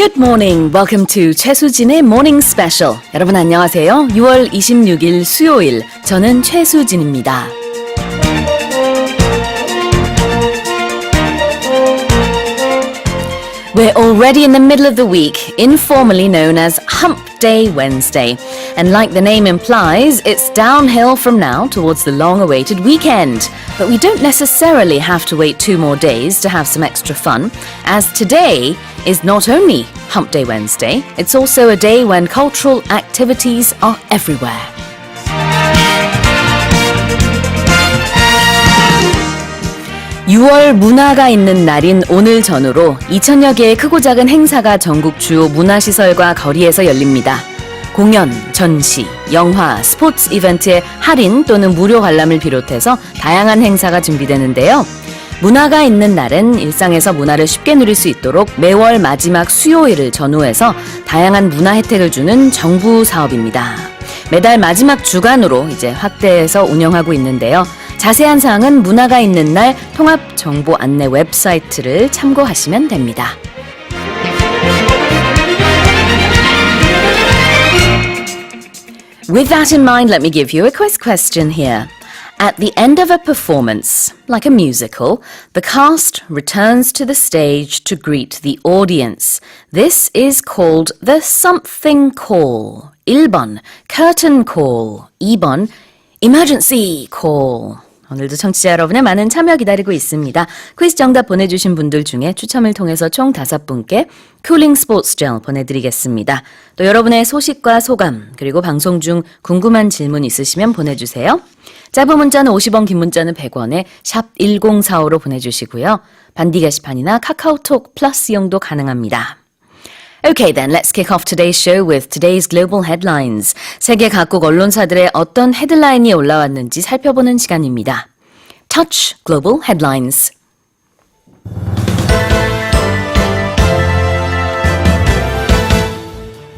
Good morning. Welcome to 최수진의 Morning Special. 여러분 안녕하세요. 6월 26일 수요일. 저는 최수진입니다. We're already in the middle of the week, informally known as Hump Day Wednesday. And like the name implies, it's downhill from now towards the long-awaited weekend. But we don't necessarily have to wait 2 more days to have some extra fun, as today is not only Hump Day Wednesday, it's also a day when cultural activities are everywhere. (6월) 문화가 있는 날인 오늘 전후로 2,000여 개의 크고 작은 행사가 전국 주요 문화시설과 거리에서 열립니다. 공연, 전시, 영화, 스포츠 이벤트의 할인 또는 무료 관람을 비롯해서 다양한 행사가 준비되는데요. 문화가 있는 날은 일상에서 문화를 쉽게 누릴 수 있도록 매월 마지막 수요일을 전후해서 다양한 문화 혜택을 주는 정부 사업입니다. 매달 마지막 주간으로 이제 확대해서 운영하고 있는데요. 자세한 사항은 문화가 있는 날 통합 정보 안내 웹사이트를 참고하시면 됩니다. With that in mind, let me give you a quiz question here. At the end of a performance, like a musical, the cast returns to the stage to greet the audience. This is called the something call. 1번, curtain call. 2번, emergency call. 오늘도 청취자 여러분의 많은 참여 기다리고 있습니다. 퀴즈 정답 보내주신 분들 중에 추첨을 통해서 총 5분께 쿨링 스포츠 젤 보내드리겠습니다. 또 여러분의 소식과 소감 그리고 방송 중 궁금한 질문 있으시면 보내주세요. 짧은 문자는 50원, 긴 문자는 100원에 샵 1045로 보내주시고요. 반디 게시판이나 카카오톡 플러스 이용도 가능합니다. Okay then, let's kick off today's show with today's global headlines. 세계 각국 언론사들의 어떤 헤드라인이 올라왔는지 살펴보는 시간입니다. Touch Global Headlines.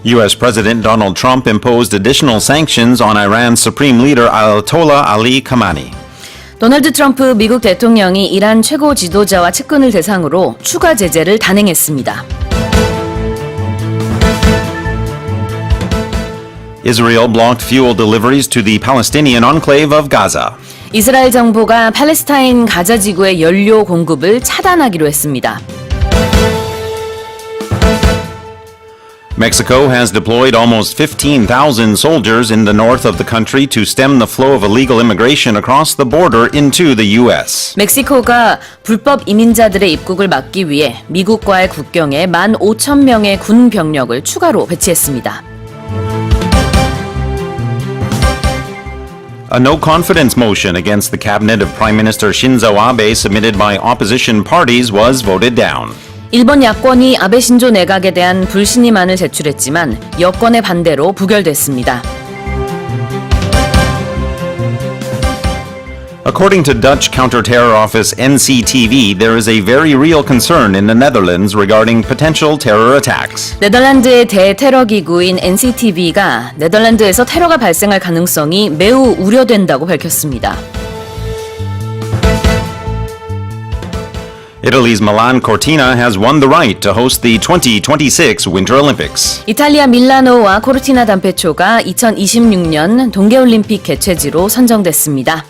U.S. President Donald Trump imposed additional sanctions on Iran's Supreme Leader Ayatollah Ali Khamenei. 도널드 트럼프 미국 대통령이 이란 최고 지도자와 측근을 대상으로 추가 제재를 단행했습니다. Israel blocked fuel deliveries to the Palestinian enclave of Gaza. 이스라엘 정부가 팔레스타인 가자 지구의 연료 공급을 차단하기로 했습니다. Mexico has deployed almost 15,000 soldiers in the north of the country to stem the flow of illegal immigration across the border into the U.S. 멕시코가 불법 이민자들의 입국을 막기 위해 미국과의 국경에 15,000명의 군 병력을 추가로 배치했습니다. A no-confidence motion against the cabinet of Prime Minister Shinzo Abe submitted by opposition parties was voted down. 일본 야권이 아베 신조 내각에 대한 불신임안을 제출했지만 여권의 반대로 부결됐습니다. According to Dutch counter-terror office NCTV, there is a very real concern in the Netherlands regarding potential terror attacks. 네덜란드의 대테러 기구인 NCTV가 네덜란드에서 테러가 발생할 가능성이 매우 우려된다고 밝혔습니다. Italy's Milan Cortina has won the right to host the 2026 Winter Olympics. 이탈리아 밀라노와 코르티나 단페초가 2026년 동계올림픽 개최지로 선정됐습니다.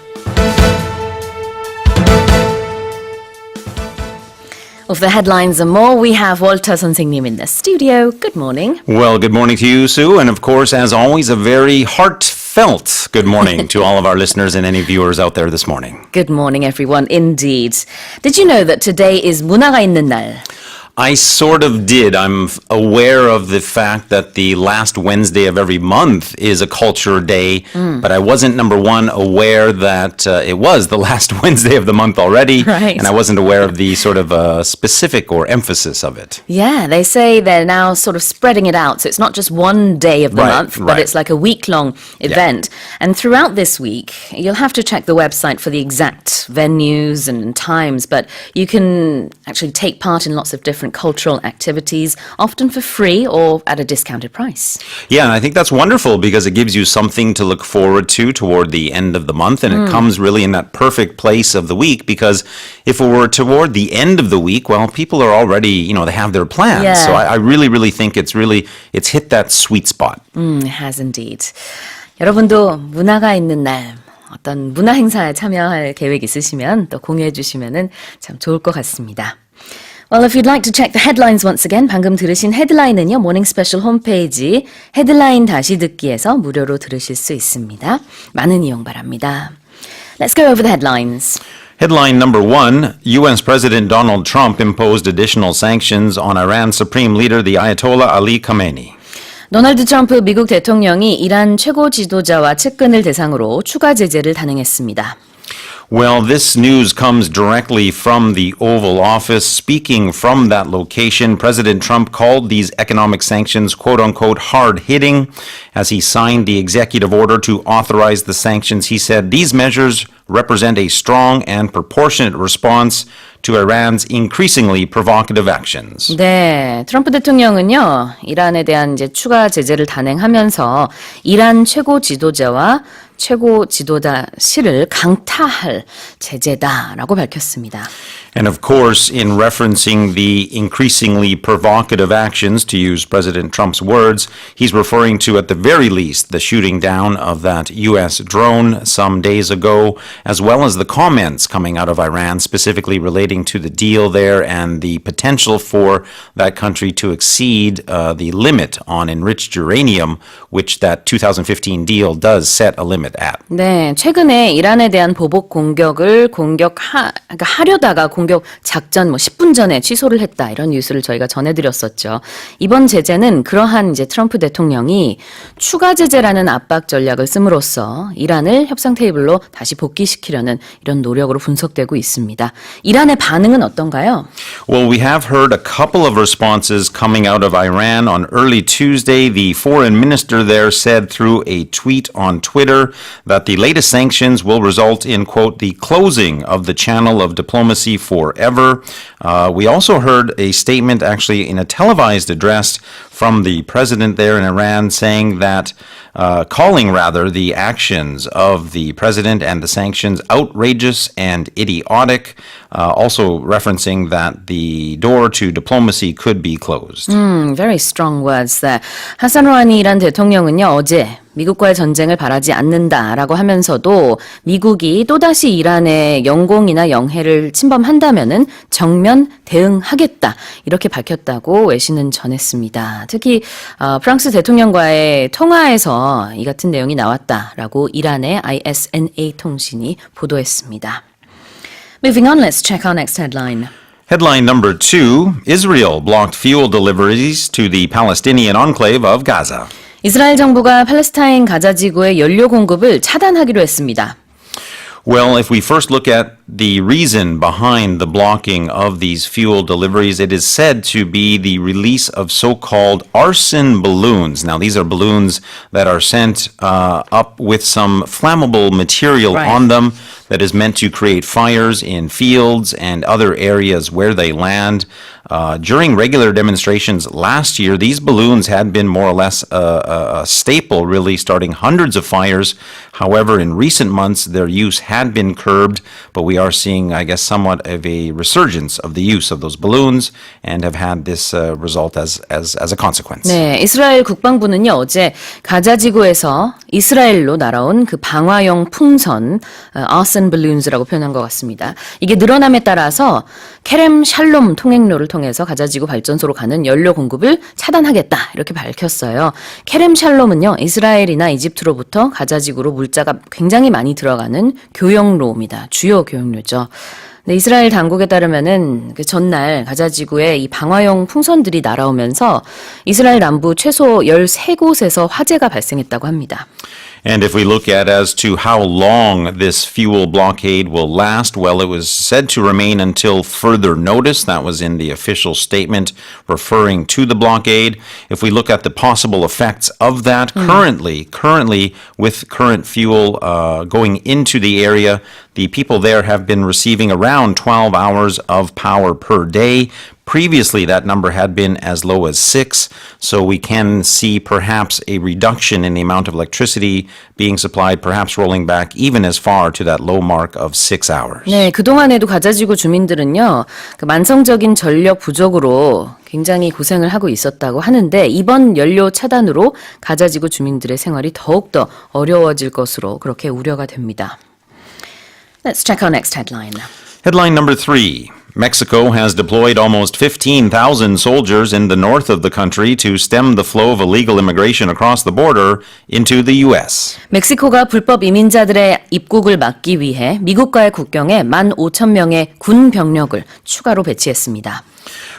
Of the headlines and more, we have Walter 선생님 in the studio. Good morning. Well, good morning to you, Sue, and of course, as always, a very heartfelt good morning to all of our listeners and any viewers out there this morning. Good morning, everyone. Indeed. Did you know that today is 문화가 있는 날? I sort of did. I'm aware of the fact that the last Wednesday of every month is a culture day, but I wasn't, number one, aware that it was the last Wednesday of the month already, Right. and I wasn't aware of the sort of specific or emphasis of it. Yeah, they say they're now sort of spreading it out. So it's not just one day of the Right, month, but right. it's like a week-long event. And throughout this week, you'll have to check the website for the exact venues and times, but you can actually take part in lots of different different cultural activities, often for free or at a discounted price. Yeah, and I think that's wonderful because it gives you something to look forward to toward the end of the month, and it comes really in that perfect place of the week because if it were toward the end of the week, well, people are already, they have their plans. Yeah. So I really think it's hit that sweet spot. It has indeed. 여러분도 문화가 있는 날 어떤 문화 행사에 참여할 계획 있으시면 또 공유해 주시면 참 좋을 것 같습니다. Well, if you'd like to check the headlines once again, 방금 들으신 헤드라인은요, 모닝 스페셜 홈페이지 헤드라인 다시 듣기에서 무료로 들으실 수 있습니다. 많은 이용 바랍니다. Let's go over the headlines. Headline number 1, U.S. President Donald Trump imposed additional sanctions on Iran's supreme leader, the Ayatollah Ali Khamenei. 도널드 트럼프 미국 대통령이 이란 최고 지도자와 측근을 대상으로 추가 제재를 단행했습니다. Well, this news comes directly from the Oval Office. Speaking from that location, President Trump called these economic sanctions, quote-unquote, hard-hitting. As he signed the executive order to authorize the sanctions, he said these measures represent a strong and proportionate response to Iran's increasingly provocative actions. 네, 트럼프 대통령은요, 이란에 대한 이제 추가 제재를 단행하면서 이란 최고 지도자와 최고 지도자실을 강타할 제재다라고 밝혔습니다. And of course, in referencing the increasingly provocative actions, to use President Trump's words, he's referring to, at the very least, the shooting down of that U.S. drone some days ago, as well as the comments coming out of Iran, specifically relating to the deal there and the potential for that country to exceed the limit on enriched uranium, which that 2015 deal does set a limit at. 네, 최근에 이란에 대한 보복 공격을 하려다가 공격 작전 10분 전에 취소를 했다. 이런 뉴스를 저희가 전해드렸었죠. 이번 제재는 그러한 이제 트럼프 대통령이 추가 제재라는 압박 전략을 씀으로써 이란을 협상 테이블로 다시 복귀시키려는 이런 노력으로 분석되고 있습니다. 이란의 반응은 어떤가요? Well, we have heard a couple of responses coming out of Iran. On early Tuesday, the foreign minister there said through a tweet on Twitter that the latest sanctions will result in, quote, the closing of the channel of diplomacy forever. We also heard a statement actually in a televised address from the president there in Iran saying that, calling the actions of the president and the sanctions outrageous and idiotic, also referencing that the door to diplomacy could be closed. Very strong words there. 하산 루하니 이란 대통령은요, 어제 미국과의 전쟁을 바라지 않는다라고 하면서도 미국이 또다시 이란의 영공이나 영해를 침범한다면은 정면 대응하겠다 이렇게 밝혔다고 외신은 전했습니다. 특히 프랑스 대통령과의 통화에서 이 같은 내용이 나왔다라고 이란의 ISNA 통신이 보도했습니다. Moving on, let's check our next headline. Headline number 2, Israel blocked fuel deliveries to the Palestinian enclave of Gaza. 이스라엘 정부가 팔레스타인 가자 지구의 연료 공급을 차단하기로 했습니다. Well, if we first look at the reason behind the blocking of these fuel deliveries, it is said to be the release of so-called arson balloons. Now, these are balloons that are sent up with some flammable material on them that is meant to create fires in fields and other areas where they land. During regular demonstrations last year, these balloons had been more or less a staple, really, starting hundreds of fires. However, in recent months, their use had been curbed, but we are seeing, I guess, somewhat of a resurgence of the use of those balloons and have had this result as a consequence. 네, 이스라엘 국방부는요, 어제 가자 지구에서 이스라엘로 날아온 그 방화용 풍선, arson balloons라고 표현한 것 같습니다. 이게 늘어남에 따라서 케렘 샬롬 통행로를 통해서 가자지구 발전소로 가는 연료 공급을 차단하겠다 이렇게 밝혔어요. 케렘 샬롬은요, 이스라엘이나 이집트로부터 가자지구로 물자가 굉장히 많이 들어가는 교역로입니다. 주요 교역로죠. 네, 이스라엘 당국에 따르면은 그 전날 가자지구에 이 방화용 풍선들이 날아오면서 이스라엘 남부 최소 13곳에서 화재가 발생했다고 합니다. And if we look at as to how long this fuel blockade will last, well, it was said to remain until further notice. That was in the official statement referring to the blockade. If we look at the possible effects of that currently with current fuel going into the area, the people there have been receiving around 12 hours of power per day. Previously, that number had been as low as 6, so we can see perhaps a reduction in the amount of electricity being supplied, perhaps rolling back even as far to that low mark of 6 hours. 네, 그동안에도 가자지구 주민들은요, 그 만성적인 전력 부족으로 굉장히 고생을 하고 있었다고 하는데 이번 연료 차단으로 가자지구 주민들의 생활이 더욱더 어려워질 것으로 그렇게 우려가 됩니다. Let's check our next headline. Headline number 3. Mexico has deployed almost 15,000 soldiers in the north of the country to stem the flow of illegal immigration across the border into the U.S. 멕시코가 불법 이민자들의 입국을 막기 위해 미국과의 국경에 15,000명의 군 병력을 추가로 배치했습니다.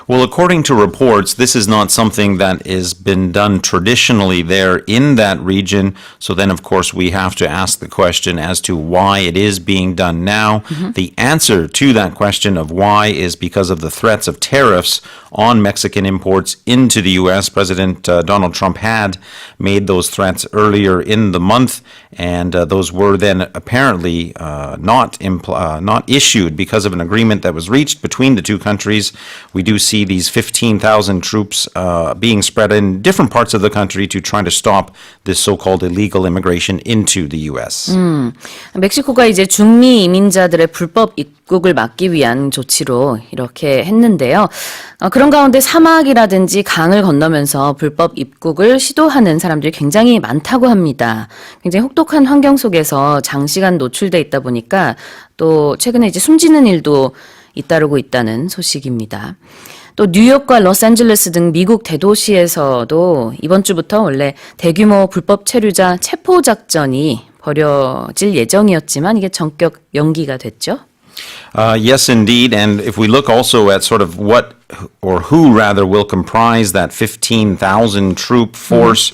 Well, according to reports, this is not something that has been done traditionally there in that region. So then, of course, we have to ask the question as to why it is being done now. The answer to that question of why is because of the threats of tariffs on Mexican imports into the U.S. President Donald Trump had made those threats earlier in the month, and those were then apparently not issued because of an agreement that was reached between the two countries. We do see these 15,000 troops being spread in different parts of the country to try to stop this so-called illegal immigration into the U.S. 멕시코가 이제 중미 이민자들의 불법 입국을 막기 위한 조치로 이렇게 했는데요. 그런 가운데 사막이라든지 강을 건너면서 불법 입국을 시도하는 사람들이 굉장히 많다고 합니다. 굉장히 혹독한 환경 속에서 장시간 노출돼 있다 보니까 또 최근에 이제 숨지는 일도 잇따르고 있다는 소식입니다. 또 뉴욕과 로스앤젤레스 등 미국 대도시에서도 이번 주부터 원래 대규모 불법 체류자 체포 작전이 벌여질 예정이었지만 이게 전격 연기가 됐죠. Yes, indeed. And if we look also at sort of what or who rather will comprise that 15,000 troop force,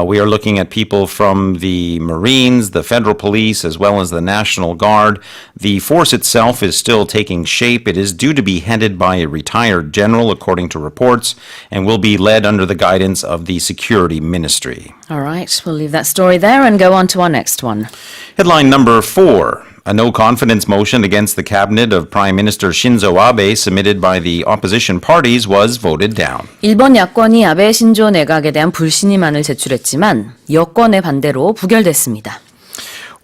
we are looking at people from the Marines, the federal police, as well as the National Guard. The force itself is still taking shape. It is due to be headed by a retired general, according to reports, and will be led under the guidance of the Security Ministry. All right, we'll leave that story there and go on to our next one. Headline number 4. A no-confidence motion against the cabinet of Prime Minister Shinzo Abe submitted by the opposition parties was voted down. 일본 야권이 아베 신조 내각에 대한 불신임안을 제출했지만 여권의 반대로 부결됐습니다.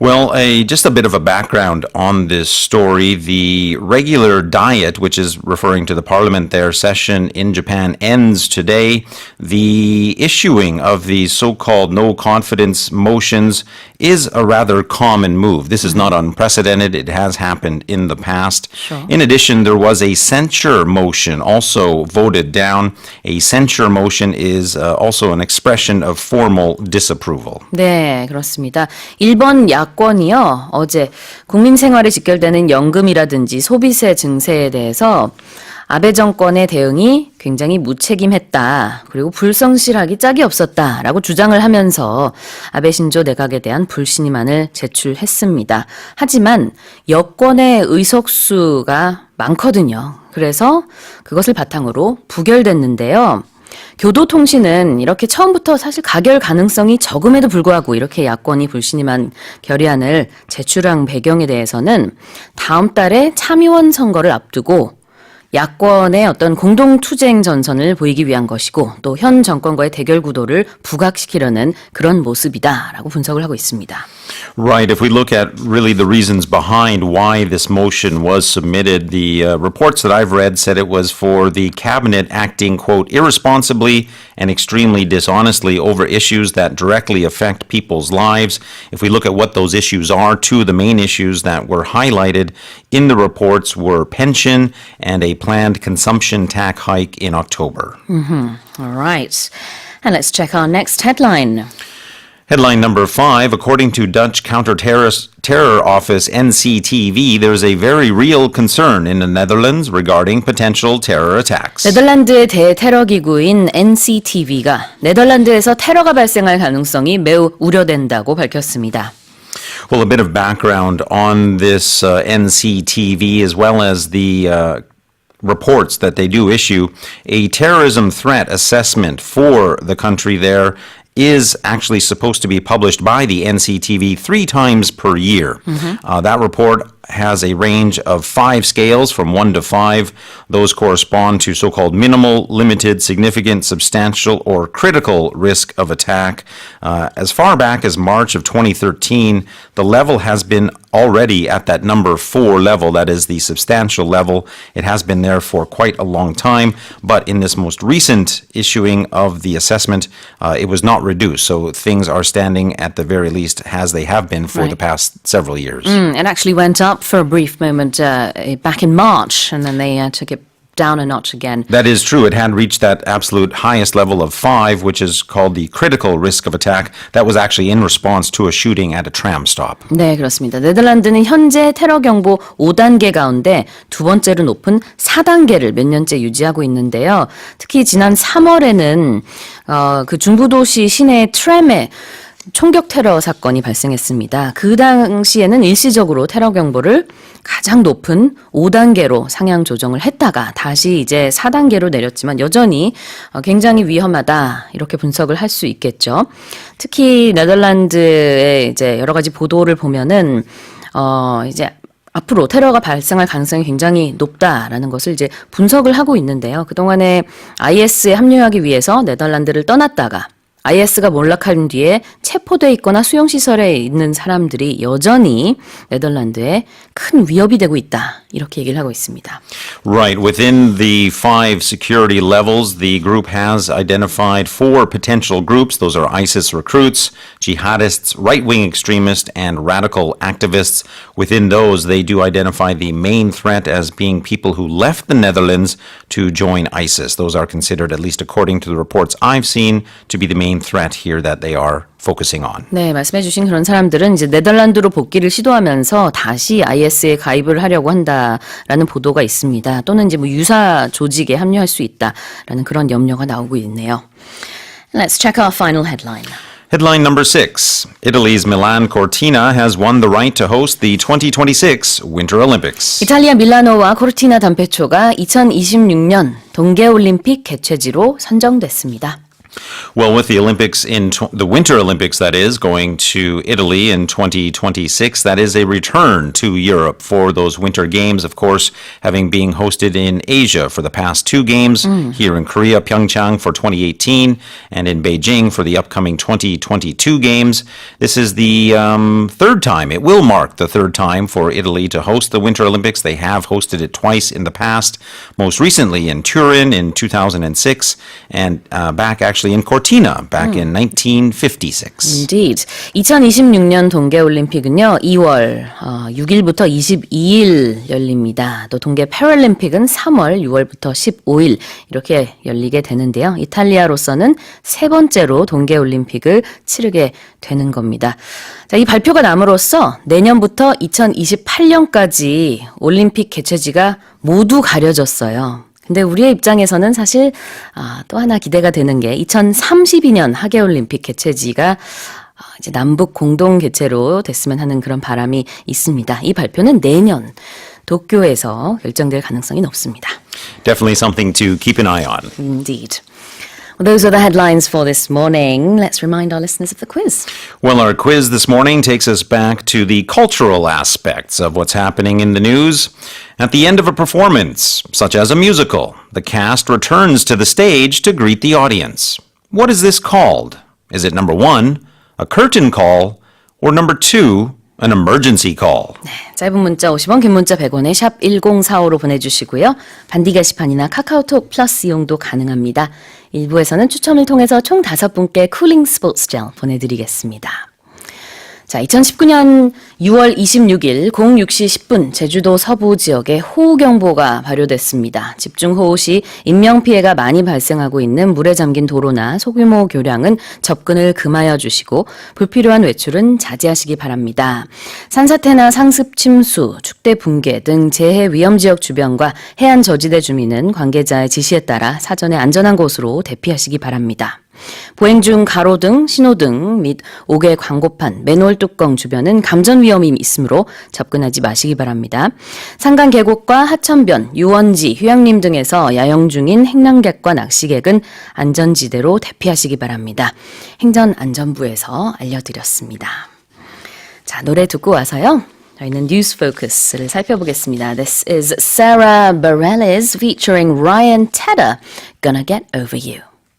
Well, just a bit of a background on this story. The regular diet, which is referring to the parliament there, session in Japan ends today. The issuing of these so-called no-confidence motions is a rather common move. This is not unprecedented. It has happened in the past. Sure. In addition, there was a censure motion also voted down. A censure motion is also an expression of formal disapproval. 네, 그렇습니다. 일본 야권이요, 어제 국민 생활에 직결되는 연금이라든지 소비세 증세에 대해서 아베 정권의 대응이 굉장히 무책임했다. 그리고 불성실하기 짝이 없었다라고 주장을 하면서 아베 신조 내각에 대한 불신임안을 제출했습니다. 하지만 여권의 의석수가 많거든요. 그래서 그것을 바탕으로 부결됐는데요. 교도통신은 이렇게 처음부터 사실 가결 가능성이 적음에도 불구하고 이렇게 야권이 불신임한 결의안을 제출한 배경에 대해서는 다음 달에 참의원 선거를 앞두고 야권의 어떤 공동투쟁 전선을 보이기 위한 것이고 또 현 정권과의 대결 구도를 부각시키려는 그런 모습이다라고 분석을 하고 있습니다. Right. If we look at really the reasons behind why this motion was submitted, the reports that I've read said it was for the cabinet acting, quote, irresponsibly and extremely dishonestly over issues that directly affect people's lives. If we look at what those issues are, two of the main issues that were highlighted in the reports were pension and a planned consumption tax hike in October. All right. And let's check our next headline. Headline number 5, according to Dutch counter-terror office NCTV, there's a very real concern in the Netherlands regarding potential terror attacks. 네덜란드의 대테러 기구인 NCTV가 네덜란드에서 테러가 발생할 가능성이 매우 우려된다고 밝혔습니다. Well, a bit of background on this NCTV as well as the reports that they do issue. A terrorism threat assessment for the country there is actually supposed to be published by the NCTV 3 times per year. That report has a range of 5 scales from 1 to 5. Those correspond to so-called minimal, limited, significant, substantial, or critical risk of attack. As far back as March of 2013, the level has been already at that number 4 level, that is the substantial level. It has been there for quite a long time, but in this most recent issuing of the assessment, it was not reduced. So things are standing at the very least as they have been for the past several years. It actually went up for a brief moment back in March, and then they took it down a notch again. That is true. It had reached that absolute highest level of 5, which is called the critical risk of attack. That was actually in response to a shooting at a tram stop. 네, 그렇습니다. 네덜란드는 현재 테러 경보 5단계 가운데 두 번째로 높은 4단계를 몇 년째 유지하고 있는데요. 특히 지난 3월에는 그 중부도시 시내 트램에 총격 테러 사건이 발생했습니다. 그 당시에는 일시적으로 테러 경보를 가장 높은 5단계로 상향 조정을 했다가 다시 이제 4단계로 내렸지만 여전히 굉장히 위험하다 이렇게 분석을 할 수 있겠죠. 특히 네덜란드의 이제 여러 가지 보도를 보면은 이제 앞으로 테러가 발생할 가능성이 굉장히 높다라는 것을 이제 분석을 하고 있는데요. 그동안에 IS에 합류하기 위해서 네덜란드를 떠났다가 IS가 몰락한 뒤에 체포돼 있거나 수용시설에 있는 사람들이 여전히 네덜란드에 큰 위협이 되고 있다. 이렇게 얘기를 하고 있습니다. Right. Within the 5 security levels, the group has identified 4 potential groups. Those are ISIS recruits, jihadists, right-wing extremists, and radical activists. Within those, they do identify the main threat as being people who left the Netherlands to join ISIS. Those are considered, at least according to the reports I've seen, to be the main threat here that they are focusing on. 네, 말씀해 주신 그런 사람들은 이제 네덜란드로 복귀를 시도하면서 다시 IS에 가입을 하려고 한다라는 보도가 있습니다. 또는 이제 뭐 유사 조직에 합류할 수 있다라는 그런 염려가 나오고 있네요. Let's check our final headline. Headline number 6. Italy's Milan Cortina has won the right to host the 2026 Winter Olympics. 이탈리아 밀라노와 코르티나 단페초가 2026년 동계올림픽 개최지로 선정됐습니다. Well, with the Olympics the Winter Olympics, that is, going to Italy in 2026, that is a return to Europe for those Winter Games, of course, having been hosted in Asia for the past 2 games, here in Korea, Pyeongchang for 2018, and in Beijing for the upcoming 2022 Games. This is the 3rd time. It will mark the 3rd time for Italy to host the Winter Olympics. They have hosted it twice in the past, most recently in Turin in 2006, and back actually in Cortina back in 1956. Indeed. 2026년 동계올림픽은요, 2월 6일부터 22일 열립니다. 또 동계 패럴림픽은 3월 6월부터 15일 이렇게 열리게 되는데요. 이탈리아로서는 3번째로 동계올림픽을 치르게 되는 겁니다. 자, 이 발표가 남으로써 내년부터 2028년까지 올림픽 개최지가 모두 가려졌어요. 근데 우리의 입장에서는 사실 또 하나 기대가 되는 게 2032년 하계올림픽 개최지가 이제 남북 공동 개최로 됐으면 하는 그런 바람이 있습니다. 이 발표는 내년 도쿄에서 결정될 가능성이 높습니다. Definitely something to keep an eye on. Indeed. Well, those are the headlines for this morning. Let's remind our listeners of the quiz. Well, our quiz this morning takes us back to the cultural aspects of what's happening in the news. At the end of a performance, such as a musical, the cast returns to the stage to greet the audience. What is this called? Is it number 1, a curtain call, or number 2, an emergency call? 네, 짧은 문자 50원, 긴 문자 100원에 샵 1045로 보내주시고요. 반디 게시판이나 카카오톡 플러스 이용도 가능합니다. 1부에서는 추첨을 통해서 총 5분께 쿨링 스포츠 젤 보내드리겠습니다. 자, 2019년 6월 26일 06시 10분 제주도 서부 지역에 호우경보가 발효됐습니다. 집중호우 시 인명피해가 많이 발생하고 있는 물에 잠긴 도로나 소규모 교량은 접근을 금하여 주시고 불필요한 외출은 자제하시기 바랍니다. 산사태나 상습 침수, 축대 붕괴 등 재해 위험 지역 주변과 해안 저지대 주민은 관계자의 지시에 따라 사전에 안전한 곳으로 대피하시기 바랍니다. 보행 중 가로등, 신호등 및 옥외 광고판, 맨홀 뚜껑 주변은 감전 위험이 있으므로 접근하지 마시기 바랍니다. 산간 계곡과 하천변, 유원지, 휴양림 등에서 야영 중인 행랑객과 낚시객은 안전지대로 대피하시기 바랍니다. 행전안전부에서 알려드렸습니다. 자, 노래 듣고 와서요. 저희는 뉴스 포커스를 살펴보겠습니다. This is Sarah Bareilles featuring Ryan Tedder, Gonna Get Over You.